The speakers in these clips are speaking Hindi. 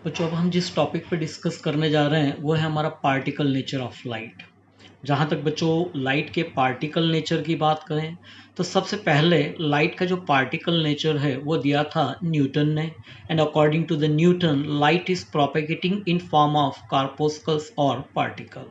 बच्चों अब हम जिस टॉपिक पे डिस्कस करने जा रहे हैं वो है हमारा पार्टिकल नेचर ऑफ लाइट। जहाँ तक बच्चों लाइट के पार्टिकल नेचर की बात करें तो सबसे पहले लाइट का जो पार्टिकल नेचर है वो दिया था न्यूटन ने। And according to the Newton light is propagating in form of corpuscles और particle.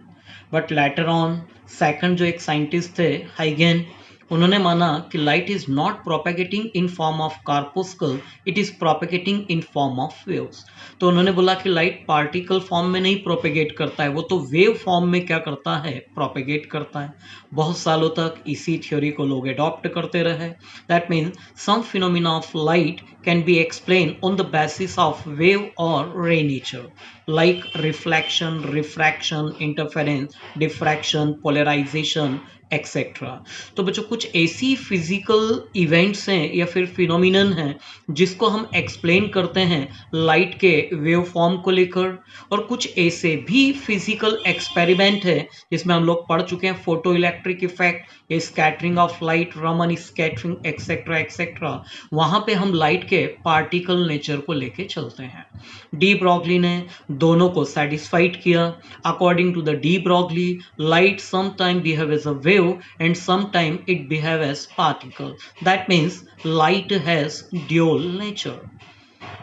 But later on second जो एक साइंटिस्ट थे हाइगेन, उन्होंने माना कि light is not propagating in form of corpuscle, it is propagating in form of waves. तो उन्होंने बोला कि लाइट पार्टिकल फॉर्म में नहीं प्रोपेगेट करता है, वो तो वेव फॉर्म में क्या करता है, प्रोपेगेट करता है। बहुत सालों तक इसी थ्योरी को लोग अडॉप्ट करते रहे। That means some phenomena of light can be explain on the basis of wave और ray nature, like reflection, refraction, interference, diffraction, polarisation etcetera. तो बच्चों कुछ ऐसी फिजिकल इवेंट्स हैं या फिर फिनोमिनन हैं जिसको हम एक्सप्लेन करते हैं लाइट के वेव फॉर्म को लेकर, और कुछ ऐसे भी फिजिकल एक्सपेरिमेंट है जिसमें हम लोग पढ़ चुके हैं, photo electric effect, scattering of light, Raman scattering etcetera etcetera. वहां पे हम लाइट के पार्टिकल नेचर को लेके चलते हैं। डी ब्रॉगली ने दोनों को सेटिस्फाइड किया। According to the de Broglie light sometime behave as a wave and sometime it behave as particle. That means light has dual nature,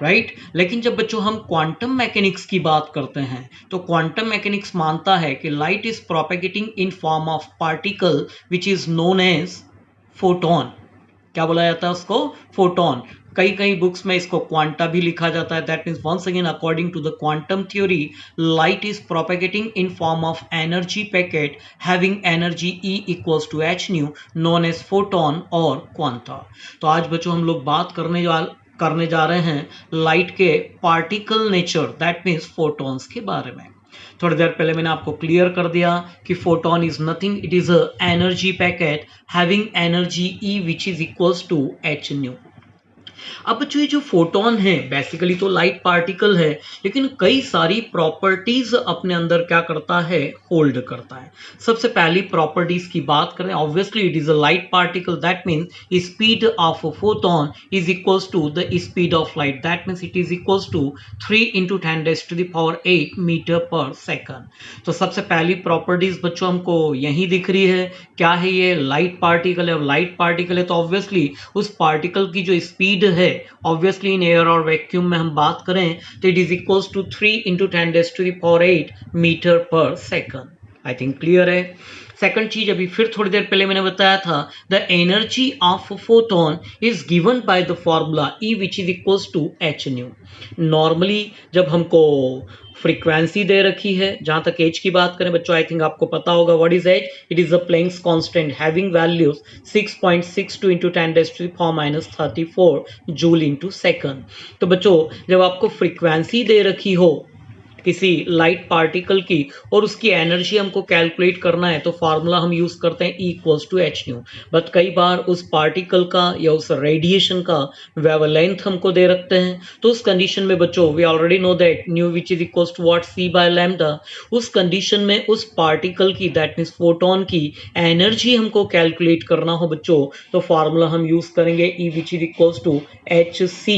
right. लेकिन जब बच्चों हम क्वांटम मैकेनिक्स की बात करते हैं तो क्वांटम मैकेनिक्स मानता है कि light is propagating in form of particle which is known as photon. क्या बोला जाता है उसको, फोटोन। कई कई बुक्स में इसको क्वांटा भी लिखा जाता है। That means once again according to the quantum theory light is propagating in form of energy packet having energy E equals to h nu, known as photon और क्वांटा। तो आज बच्चों हम लोग बात करने जा रहे हैं लाइट के particle nature, that means photons के बारे में। थोड़ी देर पहले मैंने आपको क्लियर कर दिया कि photon is nothing, it is a energy packet having energy E which is equals to h nu. अब बच्चों ये जो फोटोन है बेसिकली तो लाइट पार्टिकल है, लेकिन कई सारी प्रॉपर्टीज अपने अंदर क्या करता है, होल्ड करता है। सबसे पहली प्रॉपर्टीज की बात करें, obviously it is a light particle, that means speed of a photon is equals to the speed of light, that means it is equals to 3 × 10⁸ metre per second. तो सबसे पहली प्रॉपर्टीज बच्चों हमको यही दिख रही है। क्या है ये, लाइट पार्टिकल है। लाइट पार्टिकल है तो ऑब्वियसली उस पार्टिकल की जो स्पीड है, ऑब्वियसली इन एयर और वैक्यूम में हम बात करें तो it is equals to 3 × 10⁸ metre per second. I think clear है। सेकंड चीज, अभी फिर थोड़ी देर पहले मैंने बताया था, the energy of photon is given by the formula E which is equals to h nu. Normally जब हमको फ्रीक्वेंसी दे रखी है, जहां तक एच की बात करें बच्चों, आई थिंक आपको पता होगा what is H, it is a Planck's constant having values 6.62 × 10⁻34 joule into second. तो बच्चों जब आपको फ्रीक्वेंसी दे रखी हो किसी लाइट पार्टिकल की और उसकी एनर्जी हमको कैलकुलेट करना है तो फार्मूला हम यूज करते हैं E equals to h nu. But कई बार उस पार्टिकल का या उस रेडिएशन का वेवलेंथ हमको दे रखते हैं, तो उस कंडीशन में बच्चों we already know that nu which is equals to what, c by lambda. उस कंडीशन में उस पार्टिकल की, दैट मीन्स फोटोन की एनर्जी हमको कैलकुलेट करना हो बच्चों, तो फार्मूला हम यूज करेंगे E which is equals to hc,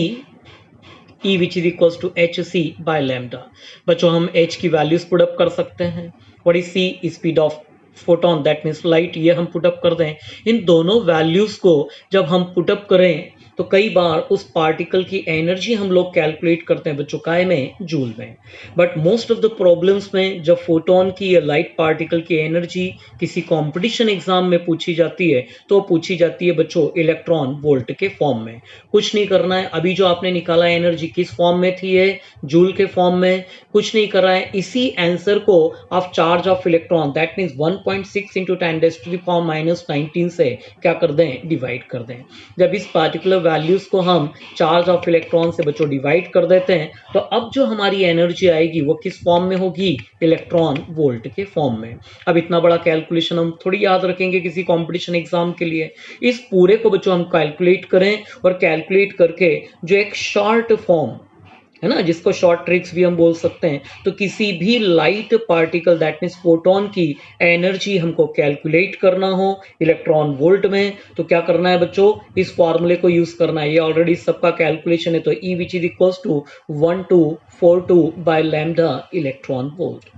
E which is equals to hc by lambda। बच्चों हम h की वैल्यूज पुट अप कर सकते हैं। What is c, speed of photon, that means light, ये हम पुट अप कर दें। इन दोनों वैल्यूज को जब हम पुट अप करें तो कई बार उस पार्टिकल की एनर्जी हम लोग कैलकुलेट करते हैं बच्चों, काय में, जूल में। But most of the problems में जब फोटोन की या लाइट पार्टिकल की एनर्जी किसी कंपटीशन एग्जाम में पूछी जाती है तो पूछी जाती है बच्चों इलेक्ट्रॉन वोल्ट के फॉर्म में। कुछ नहीं करना है, अभी जो आपने निकाला एनर्जी किस फॉर्म में थी, ये जूल के फॉर्म में। कुछ नहीं कर रहा है, इसी आंसर को आप charge of electron, that means 1.6 × 10⁻⁻19 से क्या कर दें, डिवाइड कर दें। जब इस पार्टिकुलर वैल्यूज को हम चार्ज ऑफ इलेक्ट्रॉन से बच्चों डिवाइड कर देते हैं तो अब जो हमारी एनर्जी आएगी वो किस फॉर्म में होगी, इलेक्ट्रॉन वोल्ट के फॉर्म में। अब इतना बड़ा कैलकुलेशन हम थोड़ी याद रखेंगे किसी कंपटीशन एग्जाम के लिए। इस पूरे को बच्चों हम कैलकुलेट करें और कैलकुलेट करके जो एक शॉर्ट फॉर्म है ना, जिसको शॉर्ट ट्रिक्स भी हम बोल सकते हैं। तो किसी भी light particle that means photon की एनर्जी हमको कैलकुलेट करना हो इलेक्ट्रॉन वोल्ट में, तो क्या करना है बच्चों, इस फॉर्मूले को यूज करना है। ये ऑलरेडी सबका कैलकुलेशन है, तो E which is equals to 1242 by lambda electron volt.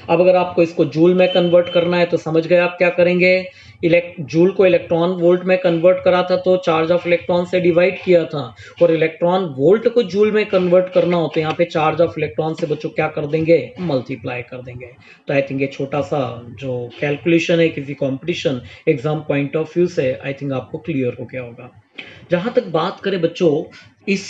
अब अगर आपको इसको जूल में कन्वर्ट करना है तो समझ गए आप क्या करेंगे। जूल को इलेक्ट्रॉन वोल्ट में कन्वर्ट करा था तो चार्ज ऑफ इलेक्ट्रॉन से डिवाइड किया था, और इलेक्ट्रॉन वोल्ट को जूल में कन्वर्ट करना हो तो यहाँ पे चार्ज ऑफ इलेक्ट्रॉन से बच्चों क्या कर देंगे, मल्टीप्लाई कर देंगे। तो आई थिंक ये छोटा सा जो कैलकुलेशन है किसी competition exam point of view से आई थिंक आपको क्लियर हो गया होगा। जहां तक बात करें बच्चों इस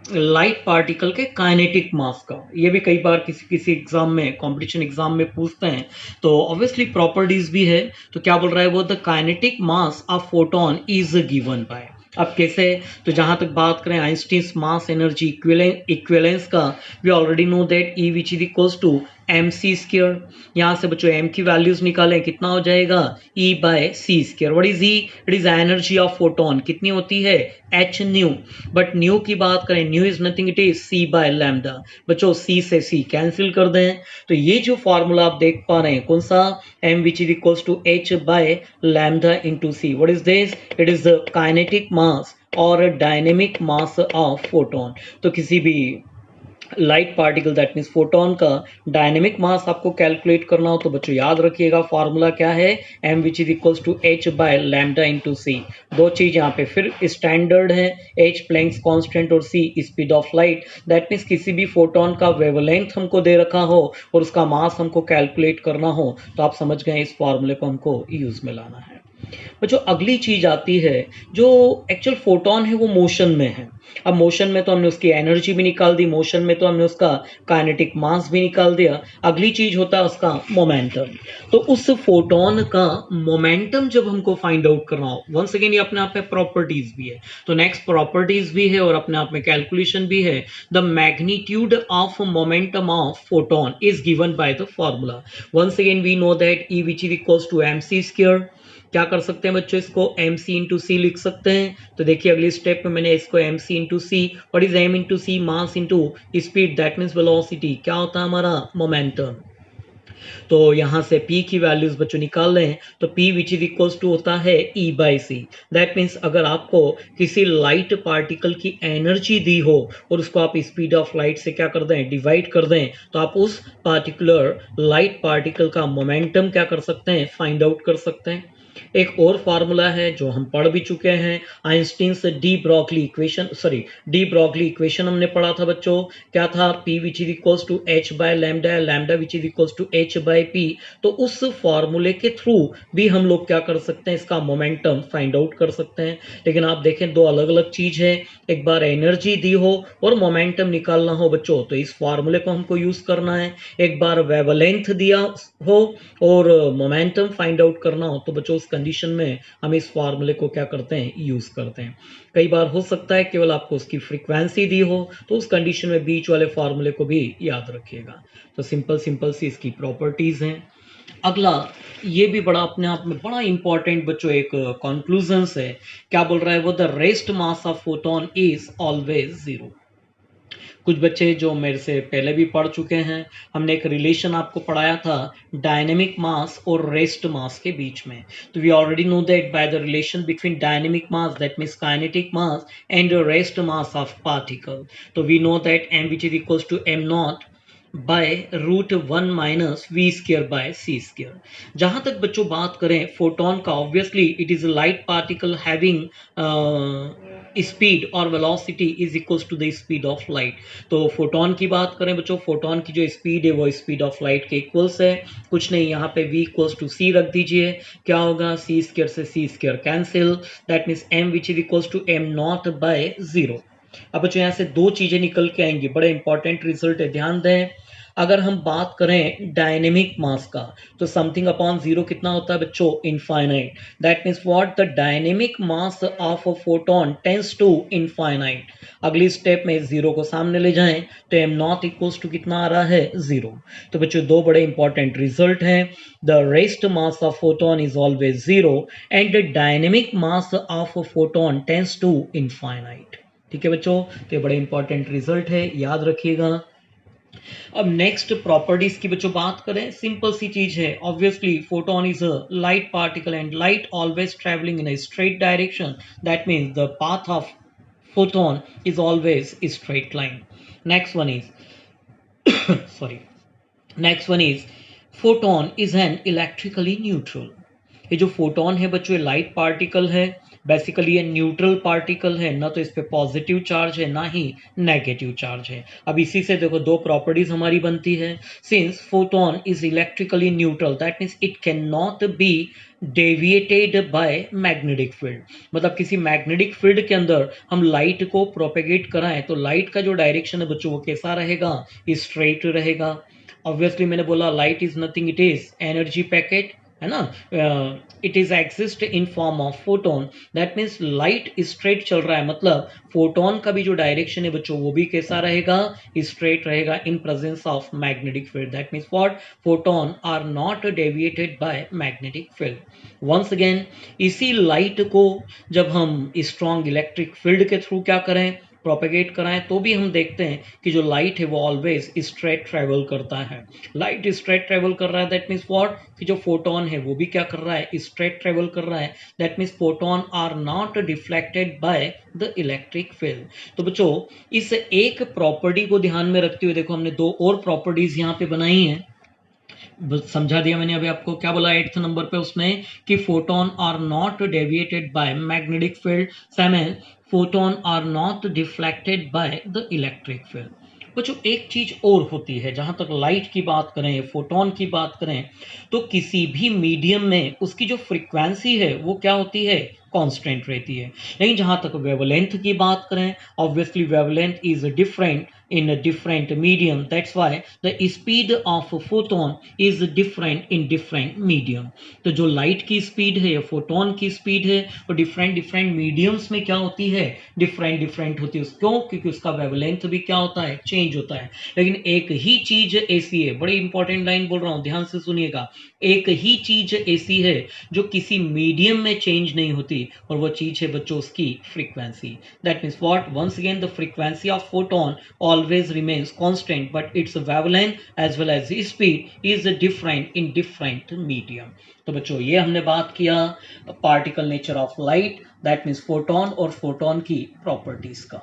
लाइट पार्टिकल के काइनेटिक मास का, ये भी कई बार किसी किसी एग्जाम में कंपटीशन एग्जाम में पूछते हैं, तो ऑब्वियसली प्रॉपर्टीज भी है। तो क्या बोल रहा है वो, the kinetic mass of photon is given by. अब कैसे, तो जहां तक बात करें आइंस्टीन्स मास एनर्जी इक्विवेलेंस का, we already know that E which is equals to mc²। यहाँ से बच्चों m की वैल्यूज निकालें, कितना हो जाएगा, E/c²। What is E, it is energy of photon, कितनी होती है, h न्यू। बट न्यू की बात करें, new is nothing, it is c/λ। बच्चों c से c कैंसिल कर दें, तो ये जो फॉर्मूला आप देख पा रहे हैं कौन सा, m which is equals to h/λ into c। What is this, it is the kinetic mass और डायनेमिक मास ऑफ फोटोन। तो किसी भी light particle that means photon का डायनेमिक मास आपको कैलकुलेट करना हो तो बच्चों याद रखिएगा फॉर्मूला क्या है, m which is equals to h/λ into c। दो चीज यहाँ पे फिर स्टैंडर्ड है, h प्लैंक्स कांस्टेंट और c speed of light. That means किसी भी फोटोन का वेवलेंथ हमको दे रखा हो और उसका मास हमको कैलकुलेट करना हो तो आप समझ गए इस फॉर्मूले को हमको यूज में लाना है। जो अगली चीज आती है, जो एक्चुअल फोटोन है वो मोशन में है। अब मोशन में तो हमने उसकी एनर्जी भी निकाल दी, मोशन में तो हमने उसका काइनेटिक मास भी निकाल दिया। अगली चीज होता है उसका मोमेंटम। तो उस फोटोन का मोमेंटम जब हमको फाइंड आउट करना हो, वंस अगेन ये अपने आप में प्रॉपर्टीज भी है, तो नेक्स्ट प्रॉपर्टीज भी है और अपने आप में कैलकुलेशन भी है। The magnitude of momentum of photon is given by the formula. Once again we know that E which is equals to mc²। क्या कर सकते हैं बच्चों, इसको mc इंटू सी लिख सकते हैं। तो देखिए अगली स्टेप में मैंने इसको mc into c, what is m into c, mass into speed that means velocity, क्या होता है हमारा, मोमेंटम। तो यहां से p की वैल्यूज बच्चों निकाल रहे हैं, तो p which is equals to होता है E/c। दैट मीन्स अगर आपको किसी लाइट पार्टिकल की एनर्जी दी हो और उसको आप स्पीड ऑफ लाइट से क्या कर दें, डिवाइड कर दें, तो आप उस पार्टिकुलर लाइट पार्टिकल का मोमेंटम क्या कर सकते हैं, फाइंड आउट कर सकते हैं। एक और फार्मूला है जो हम पढ़ भी चुके हैं, Einstein's de Broglie equation, sorry de Broglie equation हमने पढ़ा था बच्चों। क्या था, p which is equals to h/λ, lambda which is equals to h/p। तो उस फार्मूले के थ्रू भी हम लोग क्या कर सकते हैं, इसका मोमेंटम फाइंड आउट कर सकते हैं। लेकिन आप देखें दो अलग अलग चीज है, एक बार एनर्जी दी हो और मोमेंटम निकालना हो बच्चों तो इस फार्मूले को हमको यूज करना है। एक बार वेवलेंथ दिया हो और मोमेंटम फाइंड आउट करना हो तो बच्चों उस कंडीशन में हम इस फार्मूले को क्या करते हैं, यूज करते हैं। कई बार हो सकता है केवल आपको उसकी फ्रीक्वेंसी दी हो तो उस कंडीशन में बीच वाले फार्मूले को भी याद रखिएगा। तो सिंपल सिंपल सी इसकी प्रॉपर्टीज हैं। अगला ये भी बड़ा अपने आप में बड़ा इंपॉर्टेंट बच्चों एक कंक्लूजन है, क्या बोल रहा है वो, the rest mass of photon is always zero. कुछ बच्चे जो मेरे से पहले भी पढ़ चुके हैं, हमने एक रिलेशन आपको पढ़ाया था डायनेमिक मास और रेस्ट मास के बीच में। तो we already know that by the relation between dynamic mass that means kinetic mass and rest mass of particle. तो we know that m which is equals to m0 by √1 minus v²/c²। जहां तक बच्चों बात करें फोटोन का, obviously it is a light particle having speed और velocity is equals to the speed of light. तो फोटोन की बात करें बच्चों, फोटोन की जो स्पीड है वो स्पीड ऑफ लाइट के इक्वल्स है। कुछ नहीं, यहाँ पे v इक्वल्स टू c रख दीजिए, क्या होगा, c² से c² cancel, that means m which is equals to m0/0। अब बच्चों यहाँ से दो चीजें निकल के आएंगी, बड़े इंपॉर्टेंट रिजल्ट है, ध्यान दें। अगर हम बात करें डायनेमिक मास का तो समथिंग अपॉन जीरो कितना होता है बच्चों, infinite. That means what, the dynamic mass of a photon tends to infinite. अगली स्टेप में जीरो को सामने ले जाएं तो m0 इक्वल्स टू कितना आ रहा है, जीरो। तो बच्चों दो बड़े इंपॉर्टेंट रिजल्ट हैं, the rest mass of photon is always zero and the dynamic mass of photon tends to infinite. ठीक है बच्चों, तो ये बड़े इंपॉर्टेंट रिजल्ट है, याद रखिएगा। अब नेक्स्ट प्रॉपर्टीज की बच्चों बात करें, सिंपल सी चीज है, obviously photon is a light particle and light always travelling in a straight direction, that means the path of photon is always a straight line. Next one is sorry. Next one is photon is an electrically neutral. ये जो फोटोन है बच्चों, लाइट पार्टिकल है, बेसिकली ये न्यूट्रल पार्टिकल है, ना तो इस पे पॉजिटिव चार्ज है ना ही नेगेटिव चार्ज है। अब इसी से देखो दो प्रॉपर्टीज हमारी बनती है। Since photon is electrically neutral, that means it can not be deviated by magnetic field. मतलब किसी मैग्नेटिक फील्ड के अंदर हम लाइट को प्रोपेगेट कराएं तो लाइट का जो डायरेक्शन है बच्चों वो कैसा रहेगा, स्ट्रेट रहेगा। ऑब्वियसली मैंने बोला light is nothing, it is energy packet, है ना, it is exist in form of photon, that means light straight चल रहा है, मतलब फोटोन का भी जो डायरेक्शन है बच्चों वो भी कैसा रहेगा, स्ट्रेट रहेगा in presence of magnetic field. That means what, photon are not deviated by magnetic field. Once again, इसी लाइट को जब हम स्ट्रॉन्ग इलेक्ट्रिक फील्ड के थ्रू क्या करें, प्रोपेगेट कराएं, तो भी हम देखते हैं कि जो लाइट है वो ऑलवेज स्ट्रेट ट्रेवल करता है। लाइट स्ट्रेट ट्रेवल कर रहा है, दैट मीन्स व्हाट, कि जो फोटोन है वो भी क्या कर रहा है, स्ट्रेट ट्रेवल कर रहा है। That means photon are not deflected by the electric field. तो बच्चों इस एक प्रॉपर्टी को ध्यान में रखते हुए देखो हमने दो और प्रॉपर्टीज यहाँ पे बनाई हैं, समझा दिया मैंने अभी आपको। क्या बोला 8th नंबर पे उसने कि photon are not deviated by magnetic field, same है photon are not deflected by the electric field. बच्चों एक चीज और होती है, जहां तक लाइट की बात करें, फोटोन की बात करें, तो किसी भी मीडियम में उसकी जो फ्रीक्वेंसी है वो क्या होती है, कांस्टेंट रहती है। लेकिन जहां तक वेवलेंथ की बात करें, obviously wavelength is different in a different medium, that's why the speed of a photon is different in different medium। तो जो लाइट की स्पीड है या फोटोन की स्पीड है वो डिफरेंट डिफरेंट मीडियम्स में क्या होती है, डिफरेंट डिफरेंट होती है। क्यों, क्योंकि उसका वेवलेंथ भी क्या होता है, चेंज होता है। लेकिन एक ही चीज ऐसी है, बड़ी इंपॉर्टेंट लाइन बोल रहा हूं, ध्यान से सुनिएगा, एक ही चीज ऐसी है जो किसी मीडियम में चेंज नहीं होती, और वो चीज है बच्चों उसकी frequency. That means what, once again the frequency of photon always remains constant, but its wavelength as well as speed is different in different medium। तो बच्चों ये हमने बात किया particle nature of light, that means photon और फोटोन की प्रॉपर्टीज का।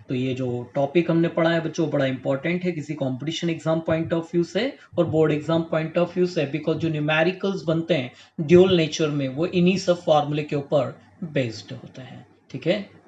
तो ये जो टॉपिक हमने पढ़ा है बच्चों बड़ा इंपॉर्टेंट है किसी competition exam point of view से और board exam point of view से, बिकॉज जो न्यूमेरिकल्स बनते हैं ड्यूल नेचर में वो इन्हीं सब फॉर्मूले के ऊपर बेस्ड होते हैं। ठीक है।